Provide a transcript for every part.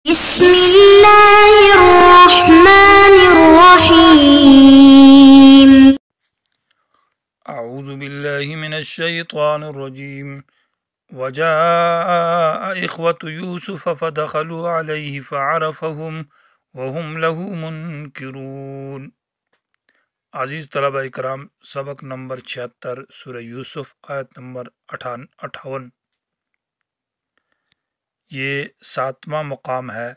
بسم اللہ الرحمن الرحیم اعوذ باللہ من الشیطان الرجیم وجاء اخوة یوسف فدخلوا علیہ فعرفهم وهم له منکرون۔ عزیز طلبہ اکرام، سبق نمبر 76 سورہ یوسف آیت نمبر 58۔ یہ 7واں مقام ہے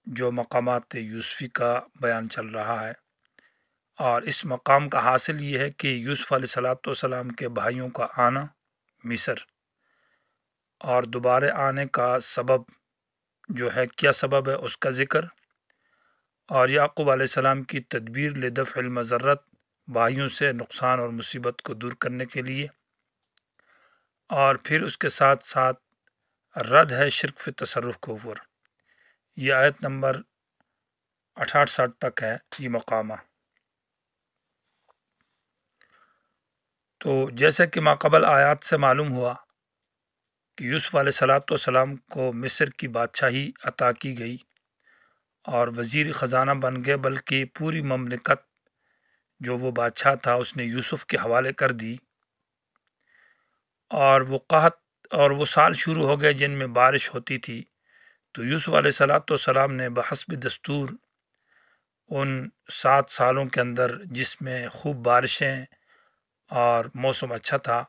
جو مقامات یوسفی کا بیان چل رہا ہے، اور اس مقام کا حاصل یہ ہے کہ یوسف علیہ السلام کے بھائیوں کا آنا مصر اور دوبارہ آنے کا سبب جو ہے، کیا سبب ہے اس کا ذکر، اور یعقوب علیہ السلام کی تدبیر لدفع المضرت، بھائیوں سے نقصان اور مصیبت کو دور کرنے کے لیے، اور پھر اس کے ساتھ ساتھ رد ہے شرک فی تصرف کے اوپر۔ یہ آیت نمبر 68 تک ہے یہ مقامہ۔ تو جیسا کہ ماقبل آیات سے معلوم ہوا کہ یوسف علیہ السلام کو مصر کی بادشاہی عطا کی گئی اور وزیر خزانہ بن گئے، بلکہ پوری مملکت جو وہ بادشاہ تھا اس نے یوسف کے حوالے کر دی، اور وہ قحط اور وہ سال شروع ہو گئے جن میں بارش ہوتی تھی۔ تو یوسف علیہ السلام نے بحسب دستور ان 7 سالوں کے اندر، جس میں خوب بارشیں اور موسم اچھا تھا،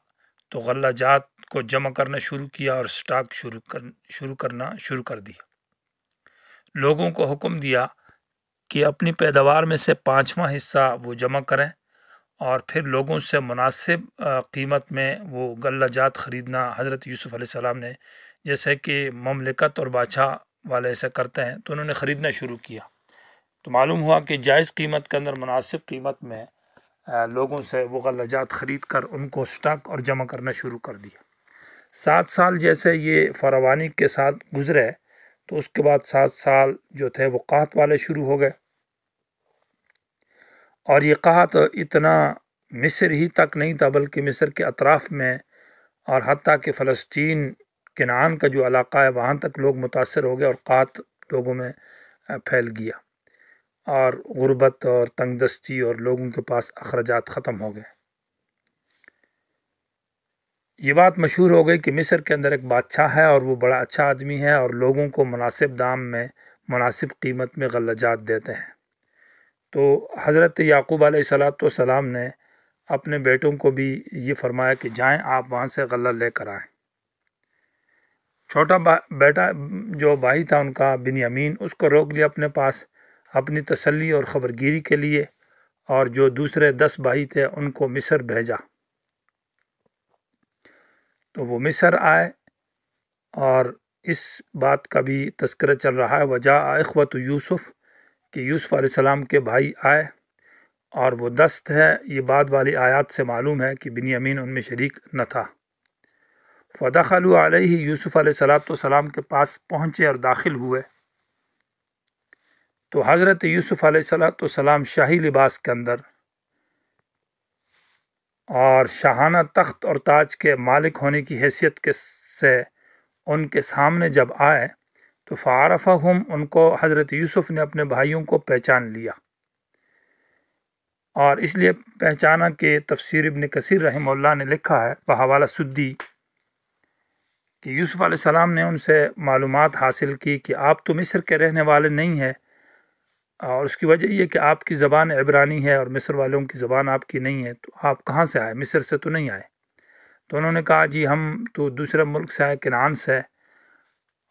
تو غلہ جات کو جمع کرنا شروع کیا اور سٹاک شروع کر دیا۔ لوگوں کو حکم دیا کہ اپنی پیداوار میں سے 5واں حصہ وہ جمع کریں، اور پھر لوگوں سے مناسب قیمت میں وہ غلہ جات خریدنا حضرت یوسف علیہ السلام نے، جیسے کہ مملکت اور بادشاہ والے ایسا کرتے ہیں، تو انہوں نے خریدنا شروع کیا۔ تو معلوم ہوا کہ جائز قیمت کے اندر مناسب قیمت میں لوگوں سے وہ غلہ جات خرید کر ان کو سٹاک اور جمع کرنا شروع کر دیا۔ 7 سال جیسے یہ فراوانی کے ساتھ گزرے، تو اس کے بعد 7 سال جو تھے وہ قحط والے شروع ہو گئے، اور یہ قحط اتنا مصر ہی تک نہیں تھا بلکہ مصر کے اطراف میں، اور حتیٰ کہ فلسطین کنعان کا جو علاقہ ہے وہاں تک لوگ متاثر ہو گئے، اور قحط لوگوں میں پھیل گیا، اور غربت اور تنگ دستی اور لوگوں کے پاس اخراجات ختم ہو گئے۔ یہ بات مشہور ہو گئی کہ مصر کے اندر ایک بادشاہ ہے اور وہ بڑا اچھا آدمی ہے، اور لوگوں کو مناسب دام میں مناسب قیمت میں غلہ جات دیتے ہیں۔ تو حضرت یعقوب علیہ السلام نے اپنے بیٹوں کو بھی یہ فرمایا کہ جائیں آپ وہاں سے غلہ لے کر آئیں۔ چھوٹا بیٹا جو بھائی تھا ان کا بنیامین، اس کو روک لیا اپنے پاس اپنی تسلی اور خبرگیری کے لیے، اور جو دوسرے 10 بھائی تھے ان کو مصر بھیجا۔ تو وہ مصر آئے، اور اس بات کا بھی تذکرہ چل رہا ہے وجاء اخوة یوسف، کہ یوسف علیہ السلام کے بھائی آئے، اور وہ 10 ہے۔ یہ بعد والی آیات سے معلوم ہے کہ بنیامین ان میں شریک نہ تھا۔ فدخلوا علیہ، یوسف علیہ السلام کے پاس پہنچے اور داخل ہوئے، تو حضرت یوسف علیہ السلام شاہی لباس کے اندر اور شاہانہ تخت اور تاج کے مالک ہونے کی حیثیت سے ان کے سامنے جب آئے، تو فعرفہم، ان کو حضرت یوسف نے اپنے بھائیوں کو پہچان لیا، اور اس لیے پہچانا کہ تفسیر ابن کثیر رحمہ اللہ نے لکھا ہے بحوالہ سدی کہ یوسف علیہ السلام نے ان سے معلومات حاصل کی کہ آپ تو مصر کے رہنے والے نہیں ہیں، اور اس کی وجہ یہ کہ آپ کی زبان عبرانی ہے اور مصر والوں کی زبان آپ کی نہیں ہے، تو آپ کہاں سے آئے؟ مصر سے تو نہیں آئے۔ تو انہوں نے کہا جی ہم تو دوسرے ملک سے آئے، کنعان سے،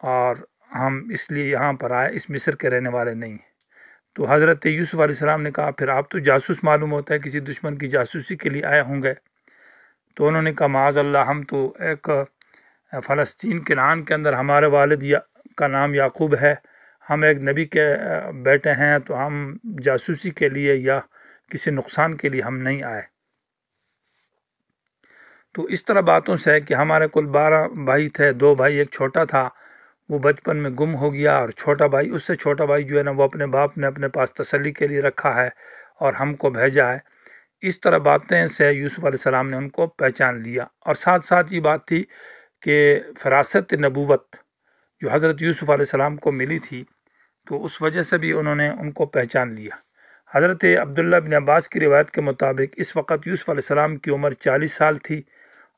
اور ہم اس لیے یہاں پر آئے، اس مصر کے رہنے والے نہیں ہیں۔ تو حضرت یوسف علیہ السلام نے کہا پھر آپ تو جاسوس معلوم ہوتا ہے، کسی دشمن کی جاسوسی کے لیے آئے ہوں گے۔ تو انہوں نے کہا معاذ اللہ، ہم تو ایک فلسطین کنعان کے اندر ہمارے والد کا نام یعقوب ہے، ہم ایک نبی کے بیٹے ہیں، تو ہم جاسوسی کے لیے یا کسی نقصان کے لیے ہم نہیں آئے۔ تو اس طرح باتوں سے ہے کہ ہمارے کل 12 بھائی تھے، 2 بھائی ایک چھوٹا تھا وہ بچپن میں گم ہو گیا، اور چھوٹا بھائی، اس سے چھوٹا بھائی جو ہے نا، وہ اپنے باپ نے اپنے پاس تسلی کے لیے رکھا ہے اور ہم کو بھیجا ہے۔ اس طرح باتیں سے یوسف علیہ السلام نے ان کو پہچان لیا، اور ساتھ ساتھ یہ بات تھی کہ فراست نبوت جو حضرت یوسف علیہ السلام کو ملی تھی، تو اس وجہ سے بھی انہوں نے ان کو پہچان لیا۔ حضرت عبداللہ بن عباس کی روایت کے مطابق اس وقت یوسف علیہ السلام کی عمر 40 سال تھی،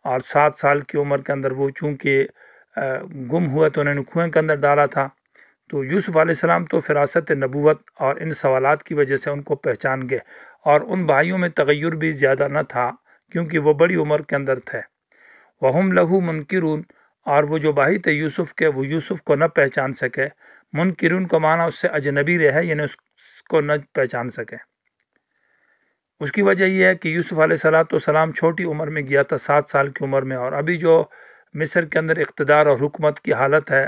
اور 7 سال کی عمر کے اندر وہ چونکہ گم ہوئے تو انہوں نے کنویں کے اندر ڈالا تھا، تو یوسف علیہ السلام تو فراست نبوت اور ان سوالات کی وجہ سے ان کو پہچان گئے، اور ان بھائیوں میں تغیر بھی زیادہ نہ تھا کیونکہ وہ بڑی عمر کے اندر تھے۔ وہم لہو منکرون، اور وہ جو بھائی تھے یوسف کے وہ یوسف کو نہ پہچان سکے۔ منکرون کو معنی اس سے اجنبی رہے، یعنی اس کو نہ پہچان سکے۔ اس کی وجہ یہ ہے کہ یوسف علیہ السلام چھوٹی عمر میں گیا تھا، 7 سال کی عمر میں، اور ابھی جو مصر کے اندر اقتدار اور حکومت کی حالت ہے،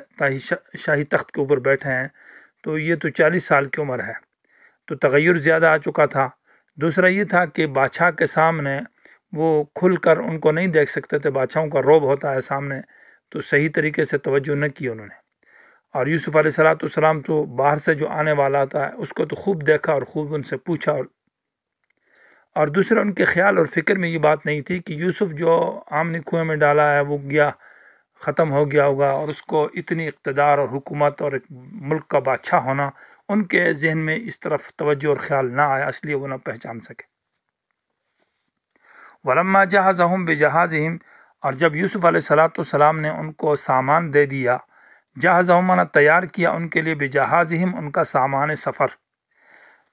شاہی تخت کے اوپر بیٹھے ہیں، تو یہ تو 40 سال کی عمر ہے، تو تغیر زیادہ آ چکا تھا۔ دوسرا یہ تھا کہ بادشاہ کے سامنے وہ کھل کر ان کو نہیں دیکھ سکتے تھے، بادشاہوں کا رعب ہوتا ہے سامنے، تو صحیح طریقے سے توجہ نہ کی انہوں نے۔ اور یوسف علیہ السلام تو باہر سے جو آنے والا تھا اس کو تو خوب دیکھا اور خوب ان سے پوچھا، اور دوسرا ان کے خیال اور فکر میں یہ بات نہیں تھی کہ یوسف جو آمنی کنویں میں ڈالا ہے وہ گیا ختم ہو گیا ہوگا، اور اس کو اتنی اقتدار اور حکومت اور ایک ملک کا بادشاہ ہونا ان کے ذہن میں اس طرف توجہ اور خیال نہ آیا، اس لیے وہ نہ پہچان سکے۔ ولما جہزہم بجہازہم، اور جب یوسف علیہ السلام نے ان کو سامان دے دیا، جہزہم مانا تیار کیا ان کے لیے، بجہازہم ان کا سامان سفر۔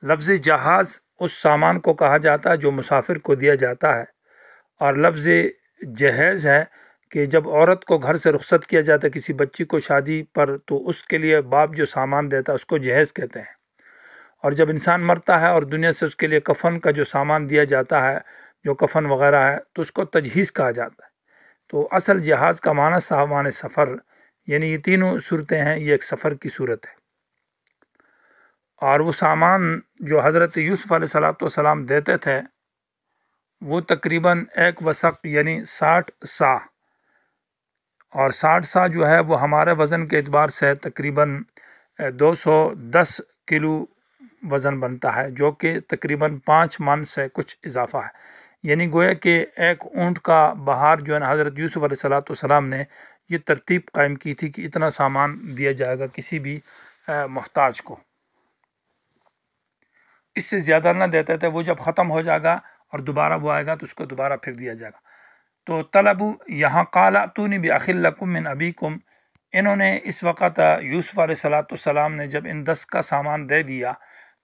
لفظ جہاز اس سامان کو کہا جاتا ہے جو مسافر کو دیا جاتا ہے، اور لفظ جہیز ہے کہ جب عورت کو گھر سے رخصت کیا جاتا ہے کسی بچی کو شادی پر، تو اس کے لیے باپ جو سامان دیتا ہے اس کو جہیز کہتے ہیں۔ اور جب انسان مرتا ہے اور دنیا سے اس کے لیے کفن کا جو سامان دیا جاتا ہے، جو کفن وغیرہ ہے، تو اس کو تجہیز کہا جاتا ہے۔ تو اصل جہاز کا معنی سامان سفر، یعنی یہ تینوں صورتیں ہیں، یہ ایک سفر کی صورت ہے۔ اور وہ سامان جو حضرت یوسف علیہ السلام دیتے تھے وہ تقریباً 1 وسق یعنی 60 سا، اور 60 سا جو ہے وہ ہمارے وزن کے اعتبار سے تقریباً 210 کلو وزن بنتا ہے، جو کہ تقریباً 5 من سے کچھ اضافہ ہے۔ یعنی گویا کہ ایک اونٹ کا بہار جو ہے نا، حضرت یوسف علیہ السلام نے یہ ترتیب قائم کی تھی کہ اتنا سامان دیا جائے گا کسی بھی محتاج کو، اس سے زیادہ نہ دیتے تھے۔ وہ جب ختم ہو جائے گا اور دوبارہ وہ آئے گا تو اس کو دوبارہ پھر دیا جائے گا۔ تو طلبو یہاں قال اتونی باخ لکم من ابیکم، انہوں نے اس وقت یوسف علیہ السلام نے جب ان 10 کا سامان دے دیا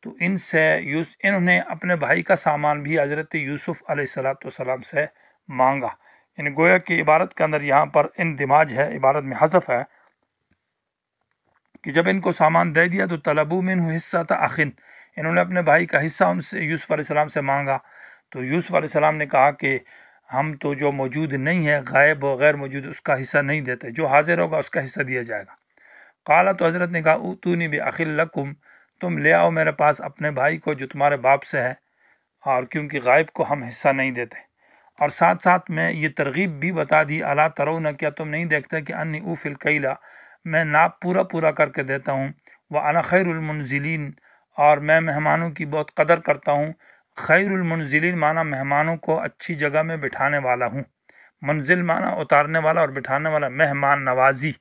تو ان سے انہوں نے اپنے بھائی کا سامان بھی حضرت یوسف علیہ السلام سے مانگا۔ یعنی گویا کہ عبارت کے اندر یہاں پر اندماج ہے، عبارت میں حذف ہے کہ جب ان کو سامان دے دیا تو طلبو منہ حصہ اخن، انہوں نے اپنے بھائی کا حصہ ان سے یوسف علیہ السلام سے مانگا۔ تو یوسف علیہ السلام نے کہا کہ ہم تو جو موجود نہیں ہے، غائب و غیر موجود، اس کا حصہ نہیں دیتے، جو حاضر ہوگا اس کا حصہ دیا جائے گا۔ قال، تو حضرت نے کہا اوتونی باخ لکم، تم لے آؤ میرے پاس اپنے بھائی کو جو تمہارے باپ سے ہے، اور کیونکہ غائب کو ہم حصہ نہیں دیتے۔ اور ساتھ ساتھ میں یہ ترغیب بھی بتا دی، الا ترون، کیا تم نہیں دیکھتے کہ انی اوفی الکیل، میں ناپ پورا کر کے دیتا ہوں، وانا خیر المنزلین، اور میں مہمانوں کی بہت قدر کرتا ہوں۔ خیر المنزلین معنی مہمانوں کو اچھی جگہ میں بٹھانے والا ہوں، منزل معنی اتارنے والا اور بٹھانے والا، مہمان نوازی،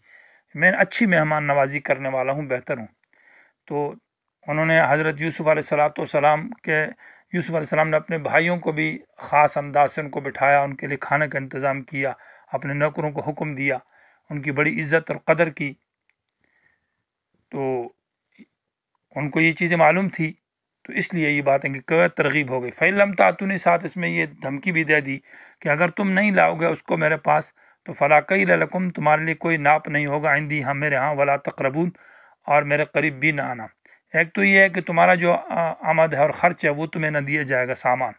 میں اچھی مہمان نوازی کرنے والا ہوں، بہتر ہوں۔ تو انہوں نے حضرت یوسف علیہ السلام نے اپنے بھائیوں کو بھی خاص انداز سے ان کو بٹھایا، ان کے لیے کھانے کا انتظام کیا، اپنے نوکروں کو حکم دیا، ان کی بڑی عزت اور قدر کی۔ تو ان کو یہ چیزیں معلوم تھی، تو اس لیے یہ باتیں کہ کوئی ترغیب ہو گئی۔ فَإِن لَمْ تَأْتُونِی، ساتھ اس میں یہ دھمکی بھی دے دی کہ اگر تم نہیں لاؤ گے اس کو میرے پاس تو فَلَا كَيْلَ لَكُمْ، تمہارے لیے کوئی ناپ نہیں ہوگا، عندی، ہم میرے ہاں، وَلَا تَقْرَبُونَ، اور میرے قریب بھی نہ آنا۔ ایک تو یہ ہے کہ تمہارا جو آمد ہے اور خرچ ہے وہ تمہیں نہ دیا جائے گا سامان،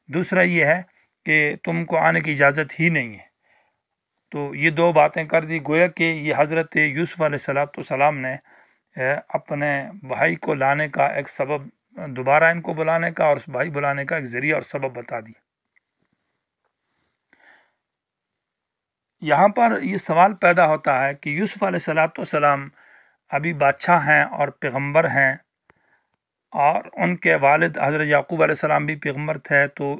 دوسرا یہ ہے کہ تم کو آنے کی اجازت ہی نہیں ہے۔ تو یہ 2 باتیں کر دی، گویا کہ یہ حضرت یوسف علیہ السلام نے اپنے بھائی کو لانے کا ایک سبب، دوبارہ ان کو بلانے کا اور اس بھائی بلانے کا ایک ذریعہ اور سبب بتا دیا۔ یہاں پر یہ سوال پیدا ہوتا ہے کہ یوسف علیہ السلام ابھی بادشاہ ہیں اور پیغمبر ہیں، اور ان کے والد حضرت یعقوب علیہ السلام بھی پیغمبر تھے، تو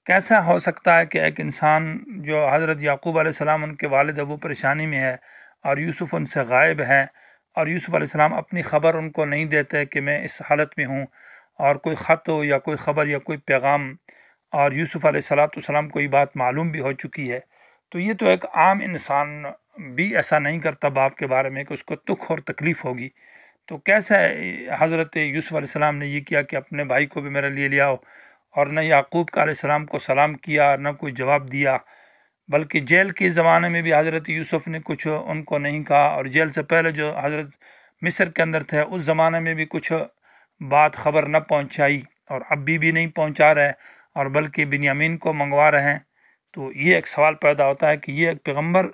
کیسا ہو سکتا ہے کہ ایک انسان جو حضرت یعقوب علیہ السلام ان کے والد ہے وہ پریشانی میں ہے، اور یوسف ان سے غائب ہیں، اور یوسف علیہ السلام اپنی خبر ان کو نہیں دیتے کہ میں اس حالت میں ہوں، اور کوئی خط ہو یا کوئی خبر یا کوئی پیغام، اور یوسف علیہ السلام کو یہ بات معلوم بھی ہو چکی ہے، تو یہ تو ایک عام انسان بھی ایسا نہیں کرتا باپ کے بارے میں کہ اس کو دکھ اور تکلیف ہوگی، تو کیسے حضرت یوسف علیہ السلام نے یہ کیا کہ اپنے بھائی کو بھی میرے لیے لے آؤ، اور نہ یعقوب کا علیہ السلام کو سلام کیا، نہ کوئی جواب دیا، بلکہ جیل کے زمانے میں بھی حضرت یوسف نے کچھ ان کو نہیں کہا، اور جیل سے پہلے جو حضرت مصر کے اندر تھے اس زمانے میں بھی کچھ بات خبر نہ پہنچائی، اور اب بھی نہیں پہنچا رہے، اور بلکہ بنیامین کو منگوا رہے ہیں۔ تو یہ ایک سوال پیدا ہوتا ہے کہ یہ ایک پیغمبر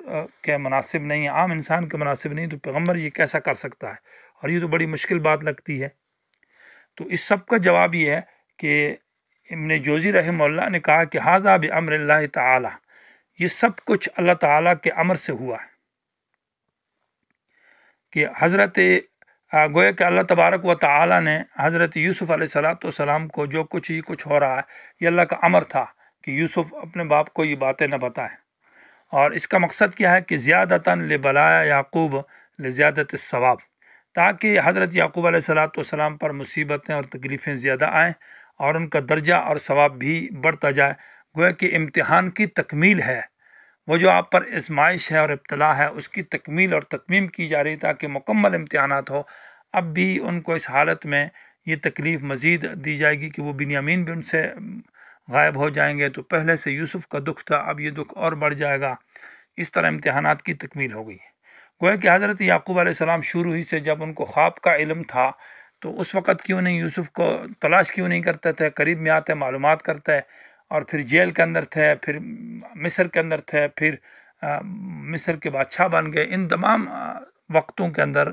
کے مناسب نہیں ہے، عام انسان کے مناسب نہیں، تو پیغمبر یہ کیسا کر سکتا ہے؟ اور یہ تو بڑی مشکل بات لگتی ہے۔ تو اس سب کا جواب یہ ہے کہ ابن جوزی رحمہ اللہ نے کہا کہ ھذا بامر اللہ تعالی، یہ سب کچھ اللہ تعالیٰ کے امر سے ہوا ہے، کہ حضرت گویا کہ اللہ تبارک و تعالیٰ نے حضرت یوسف علیہ السلام کو جو کچھ یہ کچھ ہو رہا ہے یہ اللہ کا امر تھا کہ یوسف اپنے باپ کو یہ باتیں نہ بتائیں، اور اس کا مقصد کیا ہے کہ زیادتاً لبلایا یعقوب لزیادت الثواب، تاکہ حضرت یعقوب علیہ السلام پر مصیبتیں اور تکلیفیں زیادہ آئیں اور ان کا درجہ اور ثواب بھی بڑھتا جائے۔ گویا کہ امتحان کی تکمیل ہے، وہ جو آپ پر آزمائش ہے اور ابتلا ہے اس کی تکمیل اور تتمیم کی جا رہی تاکہ مکمل امتحانات ہو۔ اب بھی ان کو اس حالت میں یہ تکلیف مزید دی جائے گی کہ وہ بنیامین بھی ان سے غائب ہو جائیں گے، تو پہلے سے یوسف کا دکھ تھا، اب یہ دکھ اور بڑھ جائے گا۔ اس طرح امتحانات کی تکمیل ہو گئی ہے۔ گویا کہ حضرت یعقوب علیہ السلام شروع ہی سے جب ان کو خواب کا علم تھا تو اس وقت کیوں نہیں یوسف کو تلاش کیوں نہیں کرتے تھے، قریب میں آتے معلومات کرتے، اور پھر جیل کے اندر تھے، پھر مصر کے اندر تھے، پھر مصر کے بادشاہ بن گئے، ان تمام وقتوں کے اندر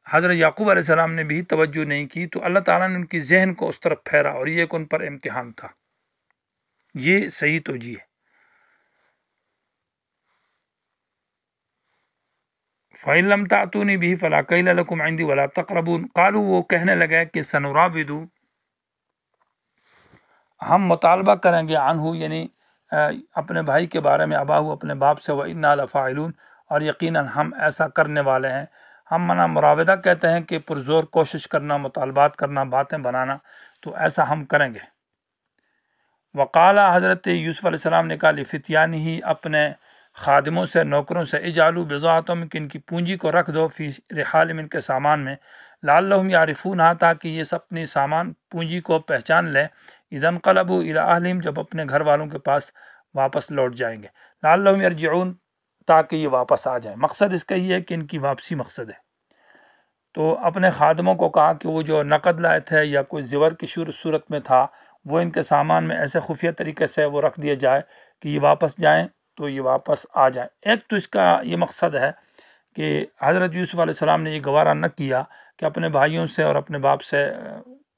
حضرت یعقوب علیہ السلام نے بھی توجہ نہیں کی، تو اللہ تعالیٰ نے ان کی ذہن کو اس طرف پھیرا اور یہ ایک ان پر امتحان تھا۔ یہ صحیح توجیہ ہے۔ فَإِن لَمْ تَأْتُونِي بِهِ فَلَا كَيْلَ لَكُمْ عِنْدِي وَلَا تَقْرَبُونَ قالوا، وہ کہنے لگے کہ سَنُرَاوِدُ، ہم مطالبہ کریں گے، عنہ یعنی اپنے بھائی کے بارے میں، اباہو اپنے باپ سے، وَإِنَّا لَفَاعِلُونَ، اور یقیناً ہم ایسا کرنے والے ہیں۔ ہم مراودہ کہتے ہیں کہ پرزور کوشش کرنا، مطالبات کرنا، باتیں بنانا، تو ایسا ہم کریں گے۔ وقال، حضرت یوسف علیہ السلام نے کہا، لفتیانہ، اپنے خادموں سے، نوکروں سے، اجعلوا بضاعتہم، کہ ان کی پونجی کو رکھ دو، فی رحالہم، ان کے سامان میں، لعلہم یعرفونہا، تاکہ یہ سب اپنی سامان پونجی کو پہچان لیں، اذا انقلبوا الی اہلہم، جب اپنے گھر والوں کے پاس واپس لوٹ جائیں گے، لعلہم یرجعون، تاکہ یہ واپس آ جائیں۔ مقصد اس کا یہ ہے کہ ان کی واپسی مقصد ہے۔ تو اپنے خادموں کو کہا کہ وہ جو نقد لائے تھے یا کوئی زیور کی صورت میں تھا، وہ ان کے سامان میں ایسے خفیہ طریقے سے وہ رکھ دیا جائے کہ یہ واپس جائیں تو یہ واپس آ جائیں۔ ایک تو اس کا یہ مقصد ہے کہ حضرت یوسف علیہ السلام نے یہ گوارا نہ کیا کہ اپنے بھائیوں سے اور اپنے باپ سے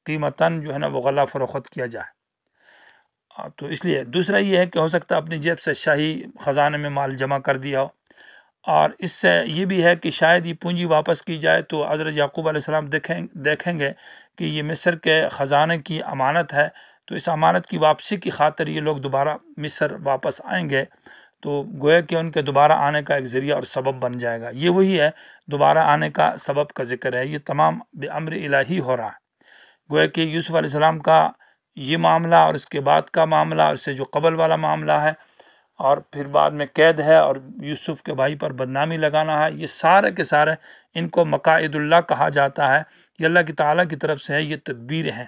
قیمتاً جو ہے نا وہ غلہ فروخت کیا جائے، تو اس لیے۔ دوسرا یہ ہے کہ ہو سکتا ہے اپنی جیب سے شاہی خزانے میں مال جمع کر دیا ہو، اور اس سے یہ بھی ہے کہ شاید یہ پونجی واپس کی جائے تو حضرت یعقوب علیہ السلام دیکھیں گے کہ یہ مصر کے خزانے کی امانت ہے، تو اس امانت کی واپسی کی خاطر یہ لوگ دوبارہ مصر واپس آئیں گے، تو گویا کہ ان کے دوبارہ آنے کا ایک ذریعہ اور سبب بن جائے گا۔ یہ وہی ہے، دوبارہ آنے کا سبب کا ذکر ہے، یہ تمام بامر الہی ہو رہا ہے۔ گویا کہ یوسف علیہ السلام کا یہ معاملہ اور اس کے بعد کا معاملہ، اس سے جو قبل والا معاملہ ہے، اور پھر بعد میں قید ہے اور یوسف کے بھائی پر بدنامی لگانا ہے، یہ سارے کے سارے ان کو مقاصد اللہ کہا جاتا ہے، یہ اللہ کی تعالیٰ کی طرف سے ہے، یہ تدبیر ہیں۔